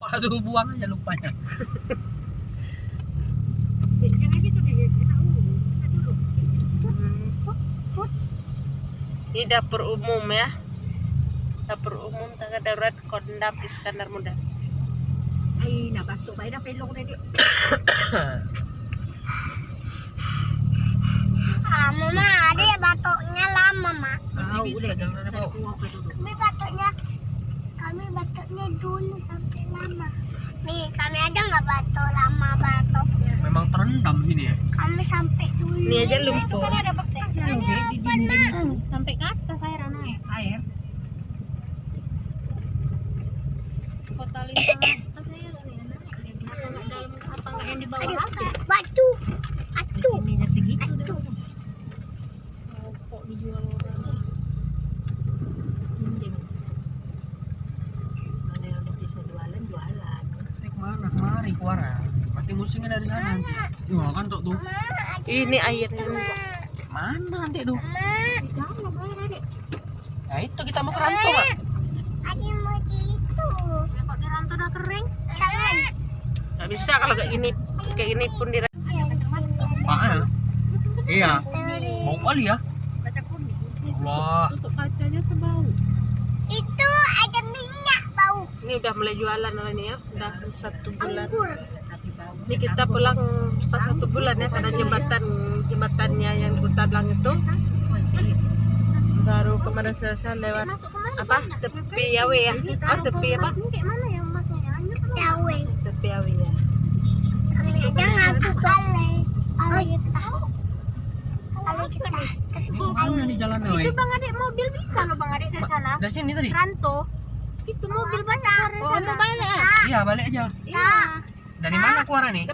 Aduh, buang aja lupanya. Jangan gitu deh. Kita dulu. Ini dapur umum ya. Dapur umum tangga darurat Kodam Iskandar Muda. Ay, nabato ba ina pelong na di. Mama, ada batoknya lama, Mak. Nanti bisa jalan ada bawah. Kami batoknya dulu sampai lama. Nih, kami aja nggak batok lama batoknya. Memang terendam sini ya. Kami sampai dulu. Ini aja lumpur. Kan ada bakterinya di dinding sampai ke atas air naik air. Kota lintang atas air naik. Apa nggak dalam apa nggak yang di bawah Aduh, ada? batu. Atu. Ininya segitu Atu. dah. Kok dijual orang? Mending. Mana yang udah bisa jualan jualan. Nanti kemana? Kemari Kuara. Mati musimnya dari sana nanti. Wah kan tuh. Ini airnya. Mana nanti tuh? Di dalam air adik. Nah itu kita mau ke rantau Mak. Adi mau gitu. Ya kok di rantau udah kering? Jangan. Nggak bisa kalau kayak gini pun di Apaan? Iya. Bau kali ya. Baca kuning. Wah. Tutup kacanya tuh bau. Itu ada minyak bau. Ini udah mulai jualan ini ya. Udah 1 bulan. Anggur. Tapi bau. Ini kita pulang pas 1 bulan ya karena jembatannya yang kita bilang itu baru kemarin selesai lewat apa tepi Yawe ya. Oh tepi apa? Kayak mana ya masnya? Yawe. Tepi Yawe ya. Kami aja ngaku kali. Kalau kita. Kalau kita. Mana nih jalan Itu Wei? Bang Adik mobil bisa loh Bang Adik dari sana. Dari sini tadi? Ranto. Itu mobil banyak dari sana. Mau balik ya? Iya balik aja. Iya. Dari mana Kuara nih?